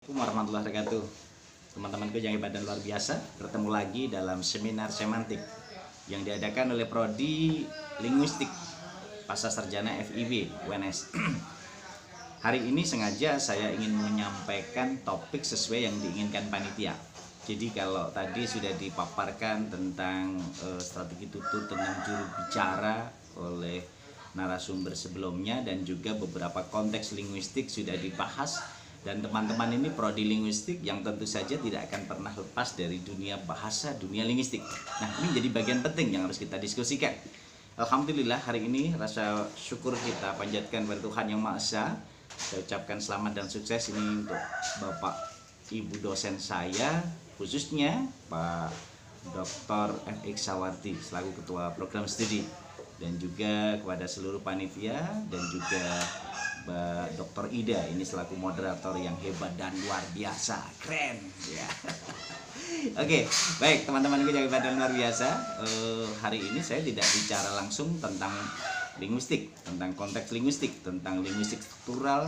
Assalamualaikum warahmatullahi wabarakatuh. Teman-temanku yang hebat dan luar biasa, bertemu lagi dalam seminar semantik yang diadakan oleh Prodi Linguistik Pasca Sarjana FIB UNS. Hari ini sengaja saya ingin menyampaikan topik sesuai yang diinginkan panitia. Jadi kalau tadi sudah dipaparkan tentang strategi tutur, tentang juru bicara oleh narasumber sebelumnya, dan juga beberapa konteks linguistik sudah dibahas. Dan teman-teman ini prodi linguistik yang tentu saja tidak akan pernah lepas dari dunia bahasa, dunia linguistik. Nah, ini jadi bagian penting yang harus kita diskusikan. Alhamdulillah hari ini rasa syukur kita panjatkan kepada Tuhan Yang Maha Esa. Saya ucapkan selamat dan sukses ini untuk Bapak Ibu dosen saya, khususnya Pak Dr. F.X. Sawardi selaku Ketua Program Studi, dan juga kepada seluruh panitia, dan juga Mbak Dr. Ida ini selaku moderator yang hebat dan luar biasa, keren ya. Oke, baik teman-teman yang hebat dan luar biasa. Hari ini saya tidak bicara langsung tentang linguistik, tentang konteks linguistik, tentang linguistik struktural,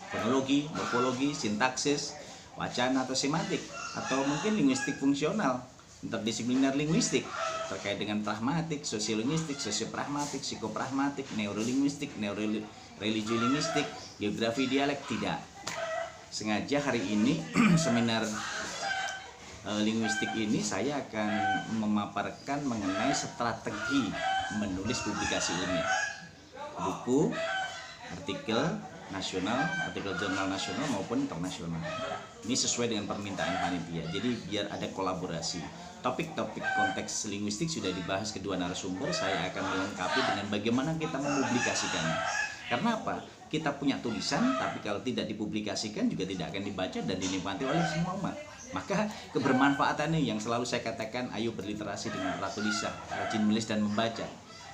fonologi, morfologi, sintaksis, wacana atau semantik, atau mungkin linguistik fungsional, interdisipliner linguistik terkait dengan pragmatik, sosiolinguistik, sosiopragmatik, psikopragmatik, neurolinguistik, religiolinguistik, geografi dialek. Tidak. Sengaja hari ini seminar linguistik ini saya akan memaparkan mengenai strategi menulis publikasi ilmiah, buku, artikel nasional, artikel jurnal nasional maupun internasional. Ini sesuai dengan permintaan panitia. Jadi biar ada kolaborasi. Topik-topik konteks linguistik sudah dibahas kedua narasumber. Saya akan melengkapi dengan bagaimana kita mempublikasikannya. Karena apa? Kita punya tulisan, tapi kalau tidak dipublikasikan juga tidak akan dibaca dan dinikmati oleh semua umat. Maka kebermanfaatannya yang selalu saya katakan, ayo berliterasi dengan ratu Lisa, rajin menulis dan membaca.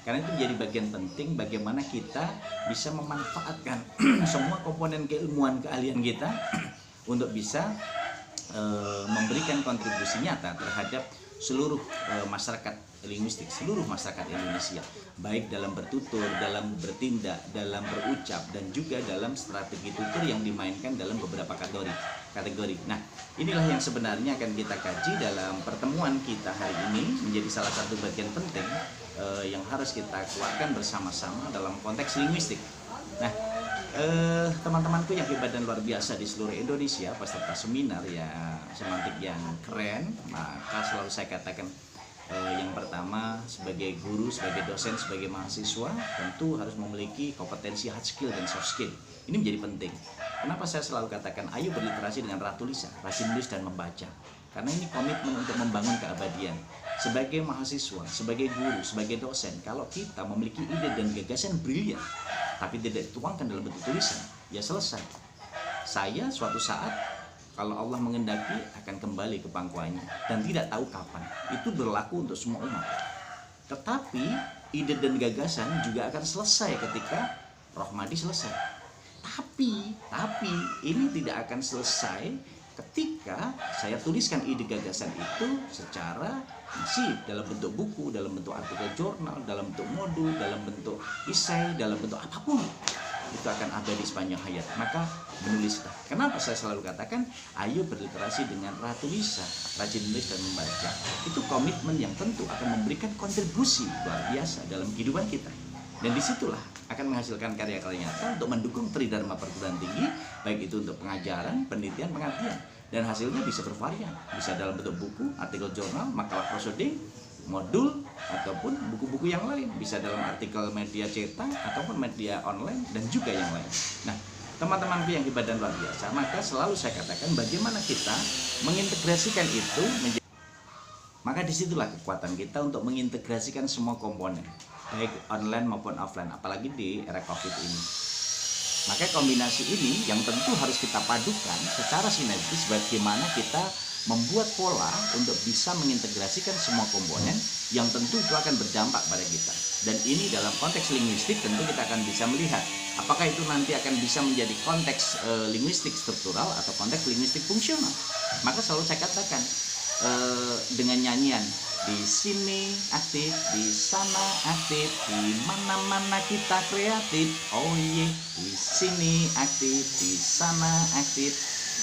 Karena itu menjadi bagian penting bagaimana kita bisa memanfaatkan semua komponen keilmuan keahlian kita untuk bisa memberikan kontribusi nyata terhadap seluruh masyarakat linguistik, seluruh masyarakat Indonesia, baik dalam bertutur, dalam bertindak, dalam berucap, dan juga dalam strategi tutur yang dimainkan dalam beberapa kategori. Nah, inilah yang sebenarnya akan kita kaji dalam pertemuan kita hari ini, menjadi salah satu bagian penting yang harus kita keluarkan bersama-sama dalam konteks linguistik. Nah, teman-temanku yang hebat dan luar biasa di seluruh Indonesia, peserta seminar ya semantik yang keren, maka selalu saya katakan yang pertama, sebagai guru, sebagai dosen, sebagai mahasiswa, tentu harus memiliki kompetensi hard skill dan soft skill. Ini menjadi penting. Kenapa saya selalu katakan ayo berliterasi dengan ratu Lisa, rajin menulis dan membaca? Karena ini komitmen untuk membangun keabadian. Sebagai mahasiswa, sebagai guru, sebagai dosen, kalau kita memiliki ide dan gagasan brilian tapi tidak dituangkan dalam bentuk tulisan, ya selesai. Saya suatu saat kalau Allah mengendaki akan kembali ke pangkuannya dan tidak tahu kapan. Itu berlaku untuk semua umat. Tetapi ide dan gagasan juga akan selesai ketika Roh Mahdi selesai. Tapi ini tidak akan selesai ketika saya tuliskan ide gagasan itu secara masif dalam bentuk buku, dalam bentuk artikel jurnal, dalam bentuk modul, dalam bentuk esai, dalam bentuk apapun. Itu akan abadi sepanjang hayat. Maka menulislah. Kenapa saya selalu katakan ayo berliterasi dengan ratu Lisa, rajin menulis dan membaca. Itu komitmen yang tentu akan memberikan kontribusi luar biasa dalam kehidupan kita. Dan disitulah akan menghasilkan karya-karya nyata untuk mendukung tridharma perguruan tinggi, baik itu untuk pengajaran, penelitian, pengabdian. Dan hasilnya bisa bervarian, bisa dalam bentuk buku, artikel jurnal, makalah prosodik, modul, ataupun buku-buku yang lain. Bisa dalam artikel media cetak, ataupun media online, dan juga yang lain. Nah, teman-teman yang hebat dan luar biasa, maka selalu saya katakan bagaimana kita mengintegrasikan itu menjadi. Maka disitulah kekuatan kita untuk mengintegrasikan semua komponen, baik online maupun offline, apalagi di era COVID ini. Maka kombinasi ini yang tentu harus kita padukan secara sinergis, bagaimana kita membuat pola untuk bisa mengintegrasikan semua komponen yang tentu itu akan berdampak pada kita. Dan ini dalam konteks linguistik tentu kita akan bisa melihat apakah itu nanti akan bisa menjadi konteks linguistik struktural atau konteks linguistik fungsional. Maka selalu saya katakan dengan nyanyian, di sini aktif, di sana aktif, di mana-mana kita kreatif. Oh iya, di sini aktif, di sana aktif,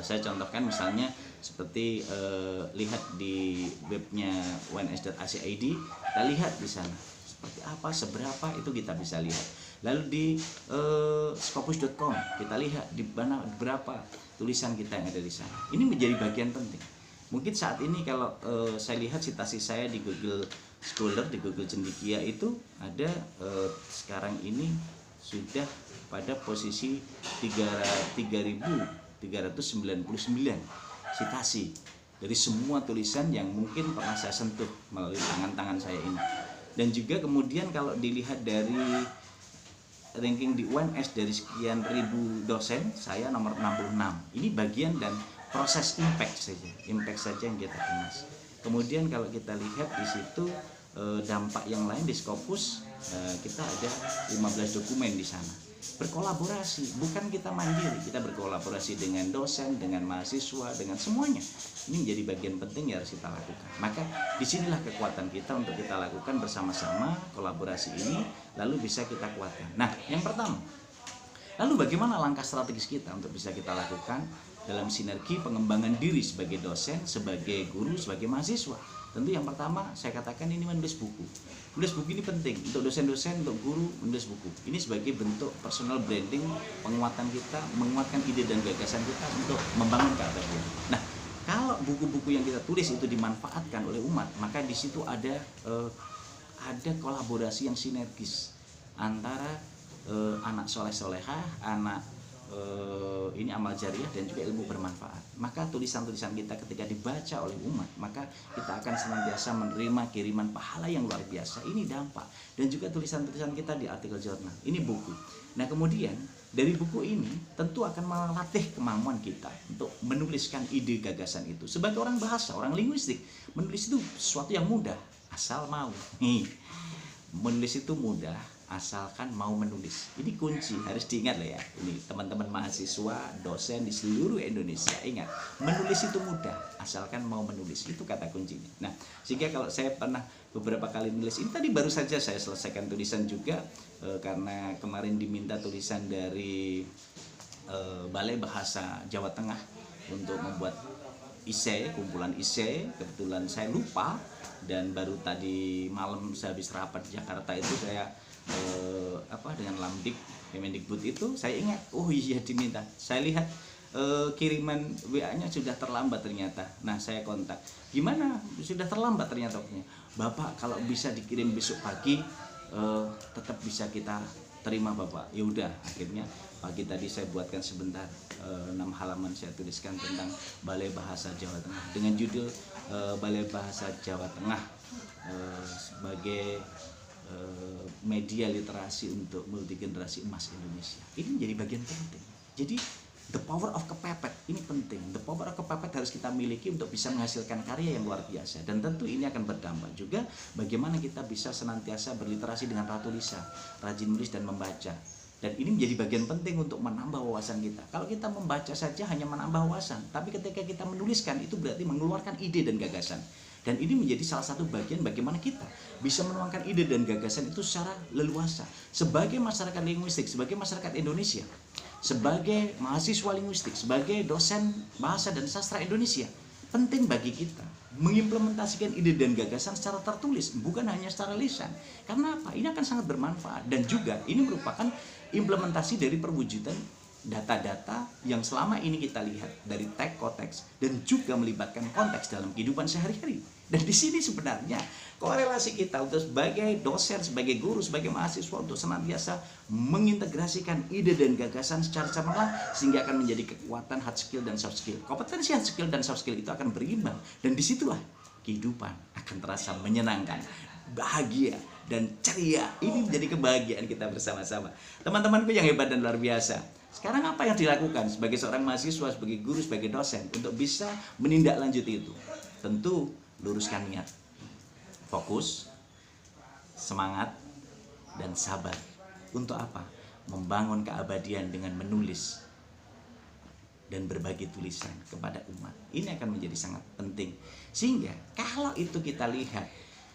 Saya contohkan misalnya seperti lihat di webnya uns.ac.id, kita lihat di sana seperti apa, seberapa itu kita bisa lihat. Lalu di scopus.com kita lihat di mana berapa tulisan kita yang ada di sana. Ini menjadi bagian penting. Mungkin saat ini kalau saya lihat citasi saya di Google Scholar, di Google Cendekia itu ada sekarang ini sudah pada posisi 3.399 citasi dari semua tulisan yang mungkin pernah saya sentuh melalui tangan-tangan saya ini. Dan juga kemudian kalau dilihat dari ranking di UNS dari sekian ribu dosen, saya nomor 66. Ini bagian dan proses impact saja yang kita kemas. Kemudian kalau kita lihat di situ dampak yang lain di Scopus, kita ada 15 dokumen di sana. Berkolaborasi, bukan kita mandiri, kita berkolaborasi dengan dosen, dengan mahasiswa, dengan semuanya. Ini menjadi bagian penting yang harus kita lakukan. Maka disinilah kekuatan kita untuk kita lakukan bersama-sama kolaborasi ini, lalu bisa kita kuatkan. Nah, yang pertama, lalu bagaimana langkah strategis kita untuk bisa kita lakukan dalam sinergi pengembangan diri sebagai dosen, sebagai guru, sebagai mahasiswa? Tentu yang pertama saya katakan ini menulis buku. Menulis buku ini penting untuk dosen-dosen, untuk guru, menulis buku. Ini sebagai bentuk personal branding, penguatan kita, menguatkan ide dan gagasan kita untuk membangun keabadian. Nah, kalau buku-buku yang kita tulis itu dimanfaatkan oleh umat, maka di situ ada kolaborasi yang sinergis antara anak soleh-solehah, anak ini amal jariah dan juga ilmu bermanfaat. Maka tulisan-tulisan kita ketika dibaca oleh umat, maka kita akan senantiasa menerima kiriman pahala yang luar biasa. Ini dampak. Dan juga tulisan-tulisan kita di artikel jurnal. Ini buku. Nah, kemudian dari buku ini tentu akan melatih kemampuan kita untuk menuliskan ide gagasan itu. Sebagai orang bahasa, orang linguistik, menulis itu sesuatu yang mudah asal mau. Menulis itu mudah asalkan mau menulis. Ini kunci, harus diingat lah ya. Ini teman-teman mahasiswa, dosen di seluruh Indonesia, ingat, menulis itu mudah asalkan mau menulis. Itu kata kuncinya. Nah, sehingga kalau saya pernah beberapa kali menulis, ini tadi baru saja saya selesaikan tulisan juga karena kemarin diminta tulisan dari Balai Bahasa Jawa Tengah untuk membuat ISE, kumpulan ISE. Kebetulan saya lupa, dan baru tadi malam saya habis rapat di Jakarta itu saya dengan Lamdik Kemendikbud itu saya ingat, oh iya diminta. Saya lihat kiriman WA-nya sudah terlambat ternyata. Nah, saya kontak, gimana sudah terlambat ternyata? Bapak kalau bisa dikirim besok pagi tetap bisa kita terima Bapak. Ya udah, akhirnya pagi tadi saya buatkan sebentar 6 halaman saya tuliskan tentang Balai Bahasa Jawa Tengah dengan judul Balai Bahasa Jawa Tengah sebagai media literasi untuk multigenerasi emas Indonesia. Ini menjadi bagian penting. Jadi the power of kepepet ini penting. The power of kepepet harus kita miliki untuk bisa menghasilkan karya yang luar biasa. Dan tentu ini akan berdampak juga bagaimana kita bisa senantiasa berliterasi dengan ratu lisan, rajin menulis dan membaca. Dan ini menjadi bagian penting untuk menambah wawasan kita. Kalau kita membaca saja hanya menambah wawasan, tapi ketika kita menuliskan itu berarti mengeluarkan ide dan gagasan. Dan ini menjadi salah satu bagian bagaimana kita bisa menuangkan ide dan gagasan itu secara leluasa. Sebagai masyarakat linguistik, sebagai masyarakat Indonesia, sebagai mahasiswa linguistik, sebagai dosen bahasa dan sastra Indonesia, penting bagi kita mengimplementasikan ide dan gagasan secara tertulis, bukan hanya secara lisan. Karena apa? Ini akan sangat bermanfaat. Dan juga ini merupakan implementasi dari perwujudan data-data yang selama ini kita lihat dari teks konteks dan juga melibatkan konteks dalam kehidupan sehari-hari. Dan di sini sebenarnya korelasi kita untuk sebagai dosen, sebagai guru, sebagai mahasiswa untuk senantiasa mengintegrasikan ide dan gagasan secara cemerlang sehingga akan menjadi kekuatan hard skill dan soft skill. Kompetensi hard skill dan soft skill itu akan berimbang, dan disitulah kehidupan akan terasa menyenangkan, bahagia dan ceria. Ini menjadi kebahagiaan kita bersama-sama. Teman-temanku yang hebat dan luar biasa, sekarang apa yang dilakukan sebagai seorang mahasiswa, sebagai guru, sebagai dosen untuk bisa menindaklanjuti itu? Tentu luruskan niat, fokus, semangat, dan sabar. Untuk apa? Membangun keabadian dengan menulis dan berbagi tulisan kepada umat. Ini akan menjadi sangat penting. Sehingga kalau itu kita lihat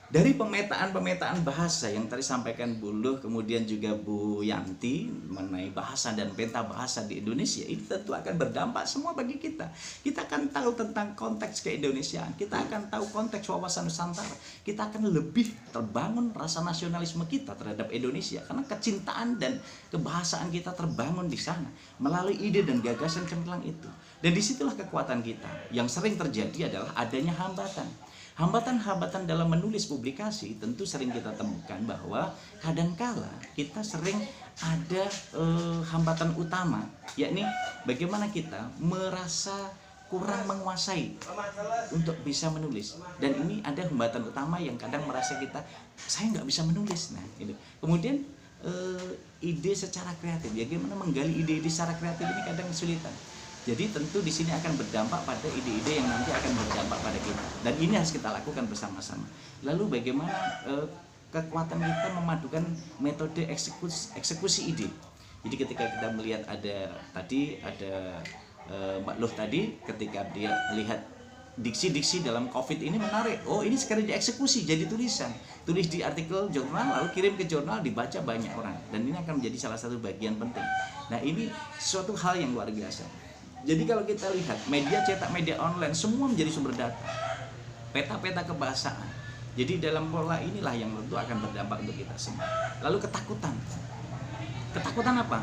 Dari pemetaan bahasa yang tadi sampaikan Bu Luh, kemudian juga Bu Yanti mengenai bahasa dan peta bahasa di Indonesia, ini tentu akan berdampak semua bagi kita. Kita akan tahu tentang konteks keindonesiaan, kita akan tahu konteks wawasan Nusantara, kita akan lebih terbangun rasa nasionalisme kita terhadap Indonesia karena kecintaan dan kebahasaan kita terbangun di sana melalui ide dan gagasan cemerlang itu. Dan disitulah kekuatan kita. Yang sering terjadi adalah adanya hambatan. Hambatan-hambatan dalam menulis publikasi tentu sering kita temukan bahwa kadangkala kita sering ada hambatan utama, yakni bagaimana kita merasa kurang menguasai untuk bisa menulis. Dan ini ada hambatan utama yang kadang merasa kita, saya nggak bisa menulis. Nah, ini. Kemudian ide secara kreatif, bagaimana menggali ide-ide secara kreatif ini kadang kesulitan. Jadi tentu di sini akan berdampak pada ide-ide yang nanti akan berdampak pada kita. Dan ini harus kita lakukan bersama-sama. Lalu bagaimana kekuatan kita memadukan metode eksekusi ide. Jadi ketika kita melihat ada Mbak Luh tadi, ketika dia melihat diksi-diksi dalam COVID ini menarik. Oh, ini sekarang dieksekusi jadi tulisan. Tulis di artikel jurnal, lalu kirim ke jurnal, dibaca banyak orang. Dan ini akan menjadi salah satu bagian penting. Nah, ini suatu hal yang luar biasa. Jadi kalau kita lihat media cetak, media online, semua menjadi sumber data, peta-peta kebahasaan. Jadi dalam pola inilah yang tentu akan berdampak untuk kita semua. Lalu ketakutan apa?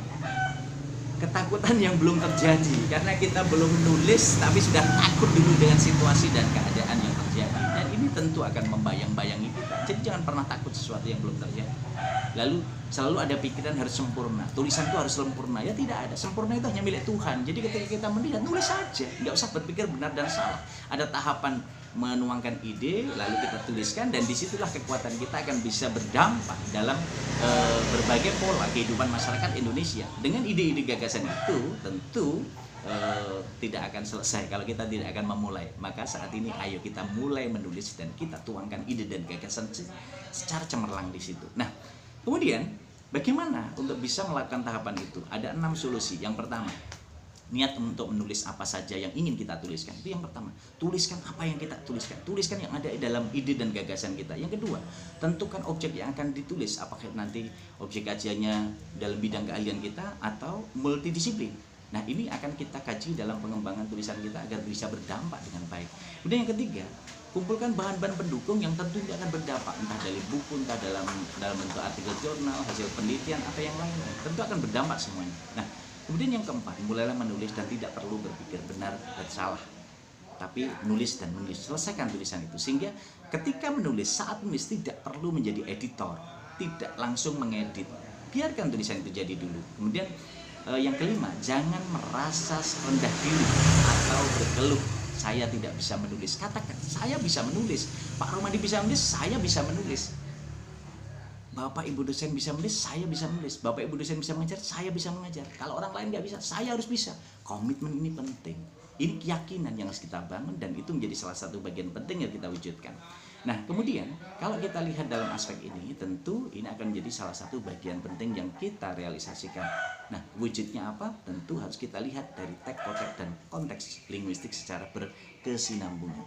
Ketakutan yang belum terjadi karena kita belum menulis tapi sudah takut dulu dengan situasi dan keadaan yang terjadi. Dan ini tentu akan membayang-bayangi kita. Jadi jangan pernah takut sesuatu yang belum terjadi. Lalu selalu ada pikiran harus sempurna, tulisan itu harus sempurna. Ya tidak ada, sempurna itu hanya milik Tuhan. Jadi ketika kita melihat, nulis saja, nggak usah berpikir benar dan salah. Ada tahapan menuangkan ide, lalu kita tuliskan, dan disitulah kekuatan kita akan bisa berdampak dalam berbagai pola kehidupan masyarakat Indonesia. Dengan ide-ide gagasan itu tentu tidak akan selesai kalau kita tidak akan memulai. Maka saat ini ayo kita mulai menulis dan kita tuangkan ide dan gagasan secara cemerlang di situ. Nah, kemudian bagaimana untuk bisa melakukan tahapan itu? Ada 6 solusi. Yang pertama, niat untuk menulis apa saja yang ingin kita tuliskan. Itu yang pertama. Tuliskan apa yang kita tuliskan. Tuliskan yang ada dalam ide dan gagasan kita. Yang kedua, tentukan objek yang akan ditulis. Apakah nanti objek kajiannya dalam bidang keahlian kita atau multidisiplin. Nah, ini akan kita kaji dalam pengembangan tulisan kita agar bisa berdampak dengan baik. Kemudian yang ketiga, kumpulkan bahan-bahan pendukung yang tentunya akan berdampak, entah dari buku, entah dalam bentuk artikel jurnal, hasil penelitian, atau yang lainnya. Tentu akan berdampak semuanya. Nah, kemudian yang keempat, mulailah menulis dan tidak perlu berpikir benar dan salah. Tapi nulis dan menulis, selesaikan tulisan itu. Sehingga ketika menulis, saat menulis tidak perlu menjadi editor, tidak langsung mengedit. Biarkan tulisan itu jadi dulu. Kemudian yang kelima, jangan merasa rendah diri atau berkeluh. Saya tidak bisa menulis. Katakan, saya bisa menulis. Pak Romadi bisa menulis, saya bisa menulis. Bapak Ibu dosen bisa menulis, saya bisa menulis. Bapak Ibu dosen bisa mengajar, saya bisa mengajar. Kalau orang lain nggak bisa, saya harus bisa. Komitmen ini penting. Ini keyakinan yang harus kita bangun dan itu menjadi salah satu bagian penting yang kita wujudkan. Nah, kemudian kalau kita lihat dalam aspek ini, tentu ini akan menjadi salah satu bagian penting yang kita realisasikan. Nah, wujudnya apa? Tentu harus kita lihat dari teks, konteks, dan konteks linguistik secara berkesinambungan.